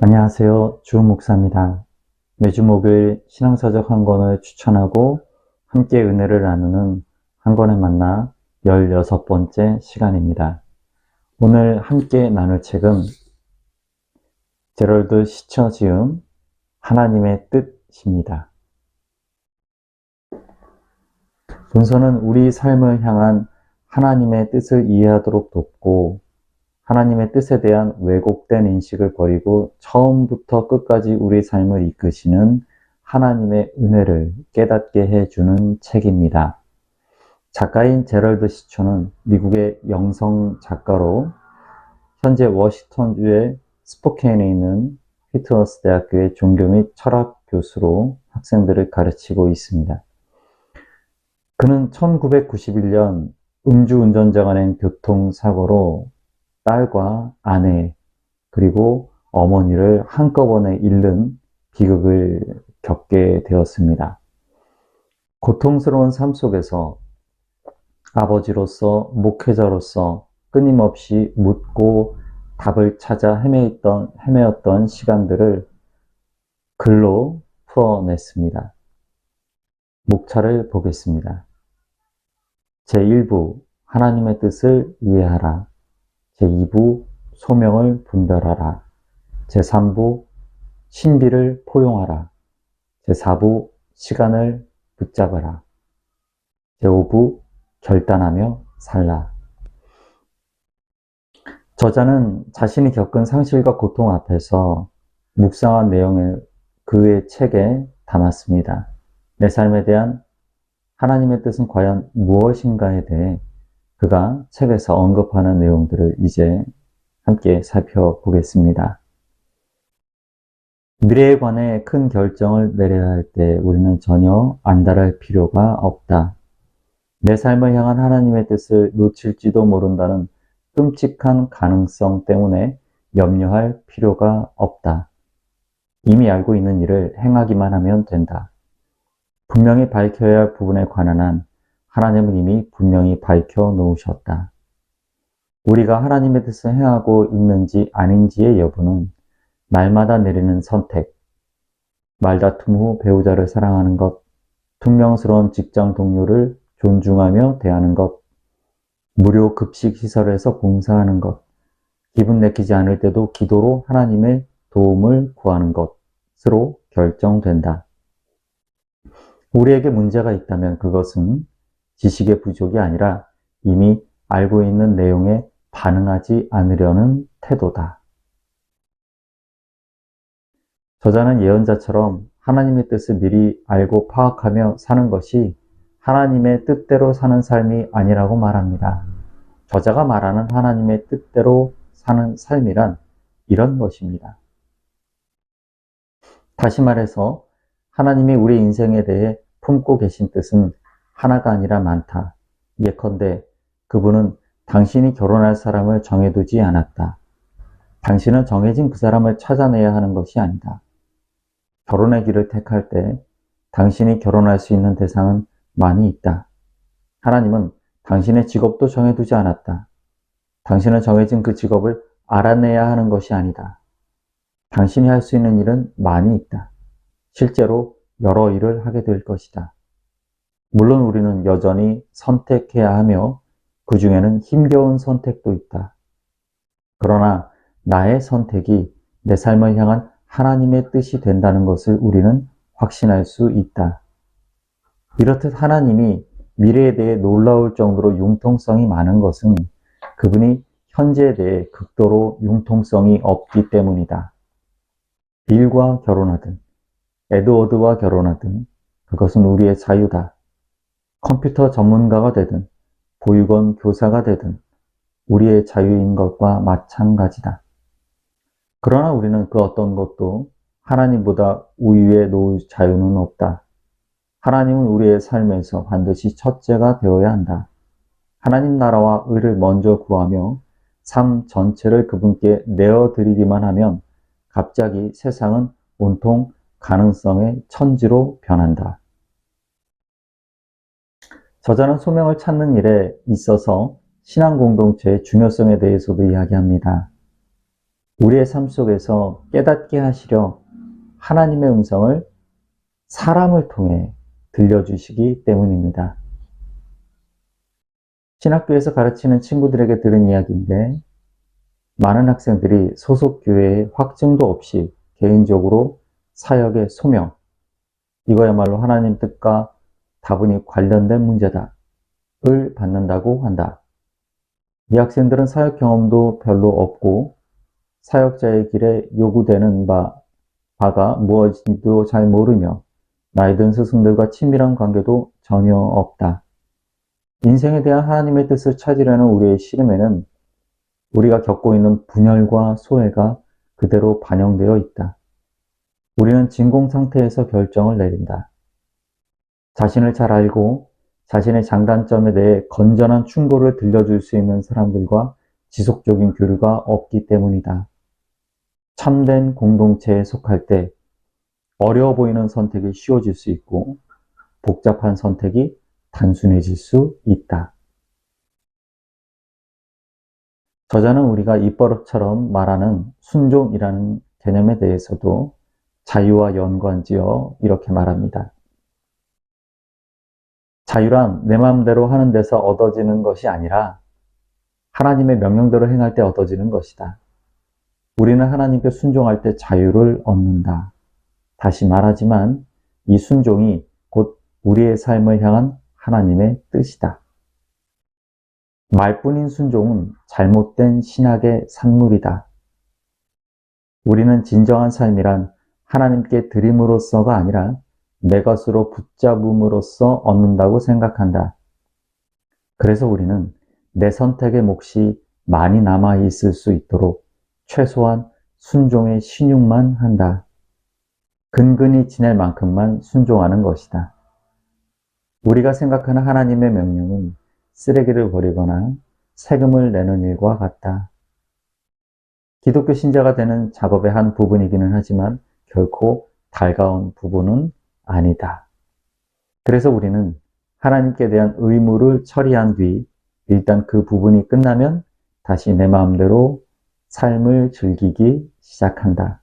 안녕하세요. 주목사입니다. 매주 목요일 신앙서적 한 권을 추천하고 함께 은혜를 나누는 한 권에 만나 16번째 시간입니다. 오늘 함께 나눌 책은 제럴드 시처 지음 하나님의 뜻입니다. 본서는 우리 삶을 향한 하나님의 뜻을 이해하도록 돕고 하나님의 뜻에 대한 왜곡된 인식을 버리고 처음부터 끝까지 우리 삶을 이끄시는 하나님의 은혜를 깨닫게 해주는 책입니다. 작가인 제럴드 시초는 미국의 영성 작가로 현재 워싱턴주의 스포케인에 있는 휘트너스 대학교의 종교 및 철학 교수로 학생들을 가르치고 있습니다. 그는 1991년 음주운전자가 낸 교통사고로 딸과 아내 그리고 어머니를 한꺼번에 잃는 비극을 겪게 되었습니다. 고통스러운 삶 속에서 아버지로서 목회자로서 끊임없이 묻고 답을 찾아 헤매었던 시간들을 글로 풀어냈습니다. 목차를 보겠습니다. 제1부 하나님의 뜻을 이해하라. 제2부 소명을 분별하라. 제3부 신비를 포용하라. 제4부 시간을 붙잡아라. 제5부 결단하며 살라. 저자는 자신이 겪은 상실과 고통 앞에서 묵상한 내용을 그의 책에 담았습니다. 내 삶에 대한 하나님의 뜻은 과연 무엇인가에 대해 그가 책에서 언급하는 내용들을 이제 함께 살펴보겠습니다. 미래에 관해 큰 결정을 내려야 할 때 우리는 전혀 안달할 필요가 없다. 내 삶을 향한 하나님의 뜻을 놓칠지도 모른다는 끔찍한 가능성 때문에 염려할 필요가 없다. 이미 알고 있는 일을 행하기만 하면 된다. 분명히 밝혀야 할 부분에 관한 한 하나님은 이미 분명히 밝혀 놓으셨다. 우리가 하나님의 뜻을 행하고 있는지 아닌지의 여부는 날마다 내리는 선택, 말다툼 후 배우자를 사랑하는 것, 퉁명스러운 직장 동료를 존중하며 대하는 것, 무료 급식 시설에서 봉사하는 것, 기분 내키지 않을 때도 기도로 하나님의 도움을 구하는 것으로 결정된다. 우리에게 문제가 있다면 그것은 지식의 부족이 아니라 이미 알고 있는 내용에 반응하지 않으려는 태도다. 저자는 예언자처럼 하나님의 뜻을 미리 알고 파악하며 사는 것이 하나님의 뜻대로 사는 삶이 아니라고 말합니다. 저자가 말하는 하나님의 뜻대로 사는 삶이란 이런 것입니다. 다시 말해서 하나님이 우리 인생에 대해 품고 계신 뜻은 하나가 아니라 많다. 예컨대 그분은 당신이 결혼할 사람을 정해두지 않았다. 당신은 정해진 그 사람을 찾아내야 하는 것이 아니다. 결혼의 길을 택할 때 당신이 결혼할 수 있는 대상은 많이 있다. 하나님은 당신의 직업도 정해두지 않았다. 당신은 정해진 그 직업을 알아내야 하는 것이 아니다. 당신이 할 수 있는 일은 많이 있다. 실제로 여러 일을 하게 될 것이다. 물론 우리는 여전히 선택해야 하며 그 중에는 힘겨운 선택도 있다. 그러나 나의 선택이 내 삶을 향한 하나님의 뜻이 된다는 것을 우리는 확신할 수 있다. 이렇듯 하나님이 미래에 대해 놀라울 정도로 융통성이 많은 것은 그분이 현재에 대해 극도로 융통성이 없기 때문이다. 빌과 결혼하든 에드워드와 결혼하든 그것은 우리의 자유다. 컴퓨터 전문가가 되든 보육원 교사가 되든 우리의 자유인 것과 마찬가지다. 그러나 우리는 그 어떤 것도 하나님보다 우위에 놓을 자유는 없다. 하나님은 우리의 삶에서 반드시 첫째가 되어야 한다. 하나님 나라와 의를 먼저 구하며 삶 전체를 그분께 내어드리기만 하면 갑자기 세상은 온통 가능성의 천지로 변한다. 저자는 소명을 찾는 일에 있어서 신앙 공동체의 중요성에 대해서도 이야기합니다. 우리의 삶 속에서 깨닫게 하시려 하나님의 음성을 사람을 통해 들려주시기 때문입니다. 신학교에서 가르치는 친구들에게 들은 이야기인데 많은 학생들이 소속 교회에 확증도 없이 개인적으로 사역의 소명, 이거야말로 하나님 뜻과 다분히 관련된 문제다 을 받는다고 한다. 이 학생들은 사역 경험도 별로 없고 사역자의 길에 요구되는 바가 무엇인지도 잘 모르며 나이 든 스승들과 친밀한 관계도 전혀 없다. 인생에 대한 하나님의 뜻을 찾으려는 우리의 씨름에는 우리가 겪고 있는 분열과 소외가 그대로 반영되어 있다. 우리는 진공 상태에서 결정을 내린다. 자신을 잘 알고 자신의 장단점에 대해 건전한 충고를 들려줄 수 있는 사람들과 지속적인 교류가 없기 때문이다. 참된 공동체에 속할 때 어려워 보이는 선택이 쉬워질 수 있고 복잡한 선택이 단순해질 수 있다. 저자는 우리가 입버릇처럼 말하는 순종이라는 개념에 대해서도 자유와 연관지어 이렇게 말합니다. 자유란 내 마음대로 하는 데서 얻어지는 것이 아니라 하나님의 명령대로 행할 때 얻어지는 것이다. 우리는 하나님께 순종할 때 자유를 얻는다. 다시 말하지만 이 순종이 곧 우리의 삶을 향한 하나님의 뜻이다. 말뿐인 순종은 잘못된 신학의 산물이다. 우리는 진정한 삶이란 하나님께 드림으로써가 아니라 내 것으로 붙잡음으로써 얻는다고 생각한다. 그래서 우리는 내 선택의 몫이 많이 남아 있을 수 있도록 최소한 순종의 신용만 한다. 근근히 지낼 만큼만 순종하는 것이다. 우리가 생각하는 하나님의 명령은 쓰레기를 버리거나 세금을 내는 일과 같다. 기독교 신자가 되는 작업의 한 부분이기는 하지만 결코 달가운 부분은 아니다. 그래서 우리는 하나님께 대한 의무를 처리한 뒤 일단 그 부분이 끝나면 다시 내 마음대로 삶을 즐기기 시작한다.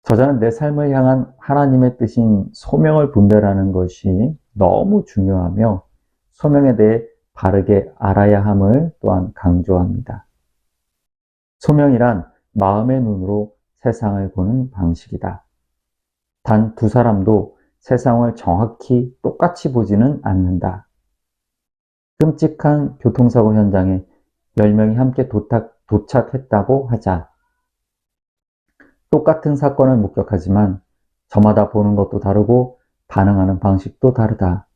저자는 내 삶을 향한 하나님의 뜻인 소명을 분별하는 것이 너무 중요하며 소명에 대해 바르게 알아야 함을 또한 강조합니다. 소명이란 마음의 눈으로 세상을 보는 방식이다. 단 두 사람도 세상을 정확히 똑같이 보지는 않는다. 끔찍한 교통사고 현장에 10명이 함께 도착했다고 하자. 똑같은 사건을 목격하지만 저마다 보는 것도 다르고 반응하는 방식도 다르다.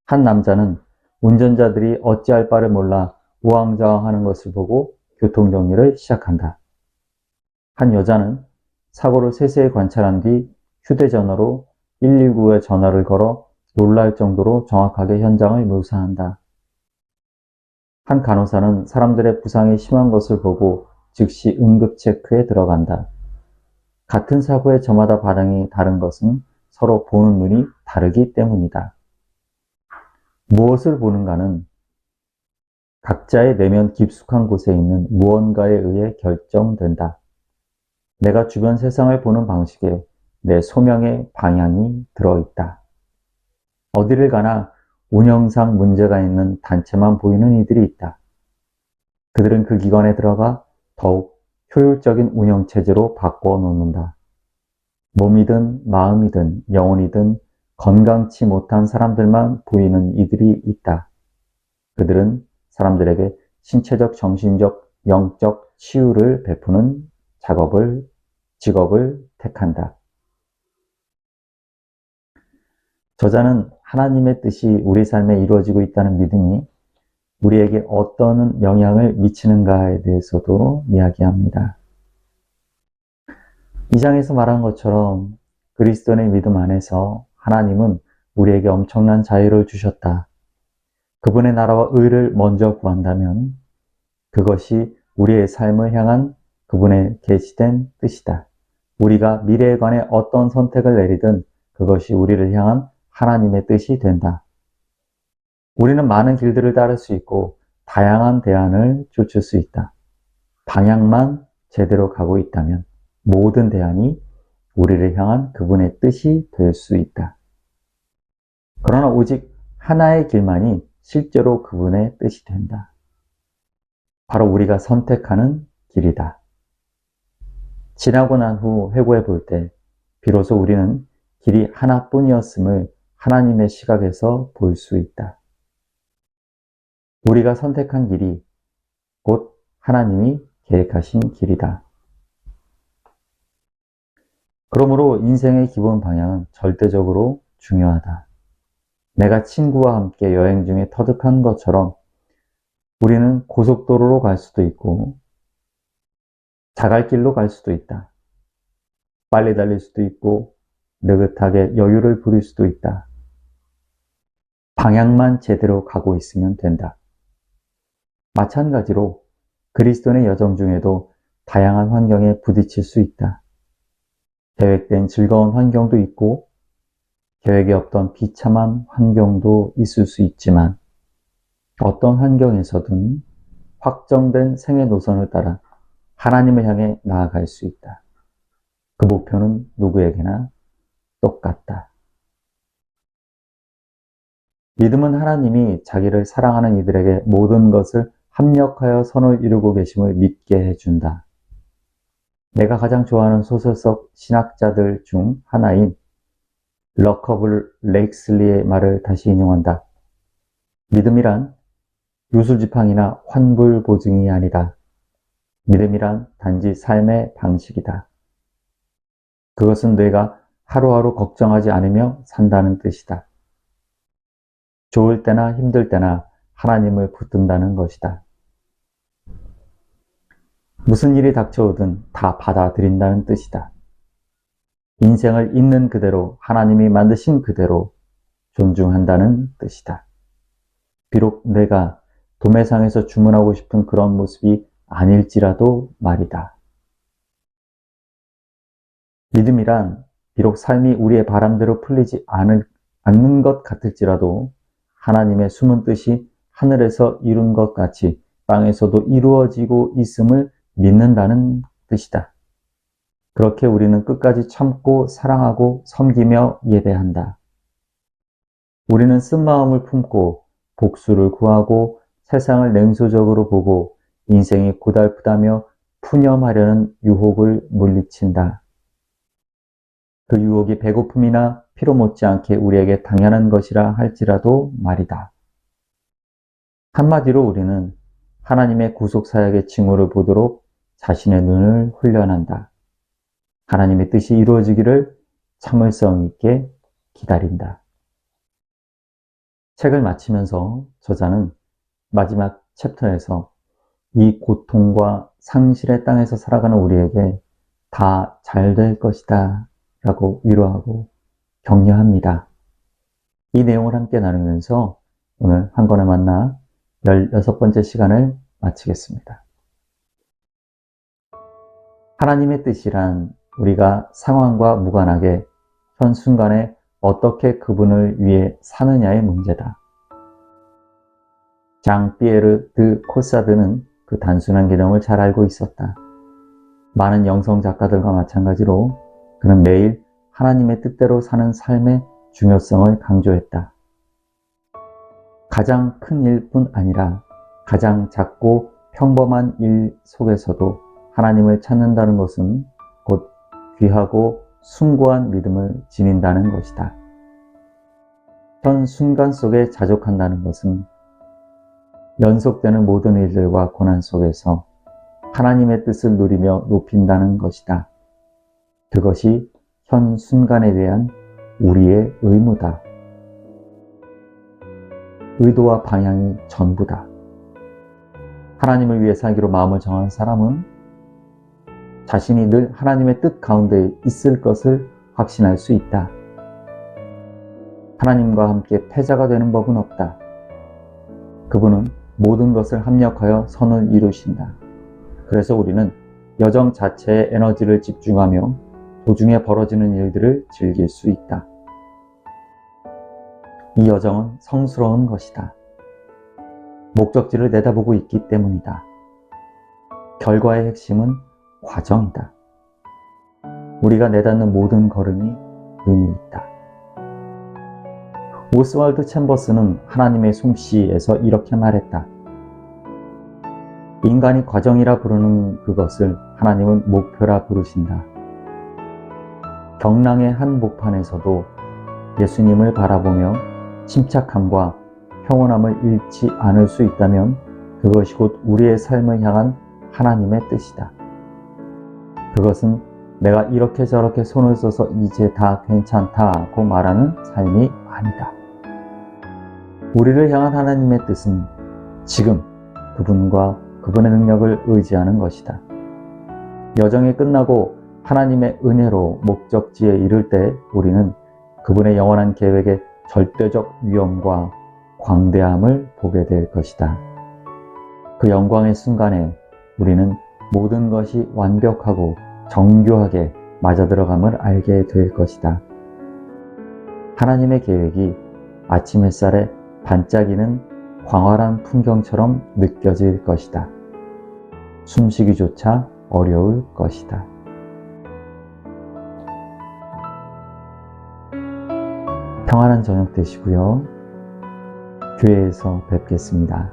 한 남자는 운전자들이 어찌할 바를 몰라 우왕좌왕하는 것을 보고 교통정리를 시작한다. 한 여자는 사고를 세세히 관찰한 뒤 휴대전화로 119에 전화를 걸어 놀랄 정도로 정확하게 현장을 묘사한다. 한 간호사는 사람들의 부상이 심한 것을 보고 즉시 응급체크에 들어간다. 같은 사고에 저마다 반응이 다른 것은 서로 보는 눈이 다르기 때문이다. 무엇을 보는가는 각자의 내면 깊숙한 곳에 있는 무언가에 의해 결정된다. 내가 주변 세상을 보는 방식에 내 소명의 방향이 들어있다. 어디를 가나 운영상 문제가 있는 단체만 보이는 이들이 있다. 그들은 그 기관에 들어가 더욱 효율적인 운영체제로 바꿔놓는다. 몸이든 마음이든 영혼이든 건강치 못한 사람들만 보이는 이들이 있다. 그들은 사람들에게 신체적, 정신적, 영적 치유를 베푸는 직업을 택한다. 저자는 하나님의 뜻이 우리 삶에 이루어지고 있다는 믿음이 우리에게 어떤 영향을 미치는가에 대해서도 이야기합니다. 이 장에서 말한 것처럼 그리스도의 믿음 안에서 하나님은 우리에게 엄청난 자유를 주셨다. 그분의 나라와 의를 먼저 구한다면 그것이 우리의 삶을 향한 그분의 계시된 뜻이다. 우리가 미래에 관해 어떤 선택을 내리든 그것이 우리를 향한 하나님의 뜻이 된다. 우리는 많은 길들을 따를 수 있고 다양한 대안을 쫓을 수 있다. 방향만 제대로 가고 있다면 모든 대안이 우리를 향한 그분의 뜻이 될 수 있다. 그러나 오직 하나의 길만이 실제로 그분의 뜻이 된다. 바로 우리가 선택하는 길이다. 지나고 난 후 회고해 볼 때 비로소 우리는 길이 하나뿐이었음을 하나님의 시각에서 볼 수 있다. 우리가 선택한 길이 곧 하나님이 계획하신 길이다. 그러므로 인생의 기본 방향은 절대적으로 중요하다. 내가 친구와 함께 여행 중에 터득한 것처럼 우리는 고속도로로 갈 수도 있고 자갈길로 갈 수도 있다. 빨리 달릴 수도 있고 느긋하게 여유를 부릴 수도 있다. 방향만 제대로 가고 있으면 된다. 마찬가지로 그리스도인의 여정 중에도 다양한 환경에 부딪힐 수 있다. 계획된 즐거운 환경도 있고 계획에 없던 비참한 환경도 있을 수 있지만 어떤 환경에서든 확정된 생애 노선을 따라 하나님을 향해 나아갈 수 있다. 그 목표는 누구에게나 똑같다. 믿음은 하나님이 자기를 사랑하는 이들에게 모든 것을 합력하여 선을 이루고 계심을 믿게 해준다. 내가 가장 좋아하는 소설 속 신학자들 중 하나인 러커블 레익슬리의 말을 다시 인용한다. 믿음이란 유수지팡이나 환불보증이 아니다. 믿음이란 단지 삶의 방식이다. 그것은 내가 하루하루 걱정하지 않으며 산다는 뜻이다. 좋을 때나 힘들 때나 하나님을 붙든다는 것이다. 무슨 일이 닥쳐오든 다 받아들인다는 뜻이다. 인생을 있는 그대로 하나님이 만드신 그대로 존중한다는 뜻이다. 비록 내가 도매상에서 주문하고 싶은 그런 모습이 아닐지라도 말이다. 믿음이란 비록 삶이 우리의 바람대로 풀리지 않는 것 같을지라도 하나님의 숨은 뜻이 하늘에서 이룬 것 같이 땅에서도 이루어지고 있음을 믿는다는 뜻이다. 그렇게 우리는 끝까지 참고 사랑하고 섬기며 예배한다. 우리는 쓴마음을 품고 복수를 구하고 세상을 냉소적으로 보고 인생이 고달프다며 푸념하려는 유혹을 물리친다. 그 유혹이 배고픔이나 피로 못지않게 우리에게 당연한 것이라 할지라도 말이다. 한마디로 우리는 하나님의 구속사역의 징후를 보도록 자신의 눈을 훈련한다. 하나님의 뜻이 이루어지기를 참을성 있게 기다린다. 책을 마치면서 저자는 마지막 챕터에서 이 고통과 상실의 땅에서 살아가는 우리에게 다 잘 될 것이다 라고 위로하고 격려합니다. 이 내용을 함께 나누면서 오늘 한 권에 만나 16번째 시간을 마치겠습니다. 하나님의 뜻이란 우리가 상황과 무관하게 현 순간에 어떻게 그분을 위해 사느냐의 문제다. 장 피에르 드 코사드는 그 단순한 개념을 잘 알고 있었다. 많은 영성 작가들과 마찬가지로 그는 매일 하나님의 뜻대로 사는 삶의 중요성을 강조했다. 가장 큰 일뿐 아니라 가장 작고 평범한 일 속에서도 하나님을 찾는다는 것은 곧 귀하고 숭고한 믿음을 지닌다는 것이다. 현 순간 속에 자족한다는 것은 연속되는 모든 일들과 고난 속에서 하나님의 뜻을 누리며 높인다는 것이다. 그것이 현 순간에 대한 우리의 의무다. 의도와 방향이 전부다. 하나님을 위해 살기로 마음을 정한 사람은 자신이 늘 하나님의 뜻 가운데 있을 것을 확신할 수 있다. 하나님과 함께 패자가 되는 법은 없다. 그분은 모든 것을 합력하여 선을 이루신다. 그래서 우리는 여정 자체에 에너지를 집중하며 도중에 벌어지는 일들을 즐길 수 있다. 이 여정은 성스러운 것이다. 목적지를 내다보고 있기 때문이다. 결과의 핵심은 과정이다. 우리가 내닫는 모든 걸음이 의미 있다. 오스왈드 챔버스는 하나님의 솜씨에서 이렇게 말했다. 인간이 과정이라 부르는 그것을 하나님은 목표라 부르신다. 경랑의 한 목판에서도 예수님을 바라보며 침착함과 평온함을 잃지 않을 수 있다면 그것이 곧 우리의 삶을 향한 하나님의 뜻이다. 그것은 내가 이렇게 저렇게 손을 써서 이제 다 괜찮다고 말하는 삶이 아니다. 우리를 향한 하나님의 뜻은 지금 그분과 그분의 능력을 의지하는 것이다. 여정이 끝나고 하나님의 은혜로 목적지에 이를 때 우리는 그분의 영원한 계획의 절대적 위엄과 광대함을 보게 될 것이다. 그 영광의 순간에 우리는 모든 것이 완벽하고 정교하게 맞아들어감을 알게 될 것이다. 하나님의 계획이 아침 햇살에 반짝이는 광활한 풍경처럼 느껴질 것이다. 숨쉬기조차 어려울 것이다. 평안한 저녁 되시고요. 교회에서 뵙겠습니다.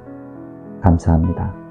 감사합니다.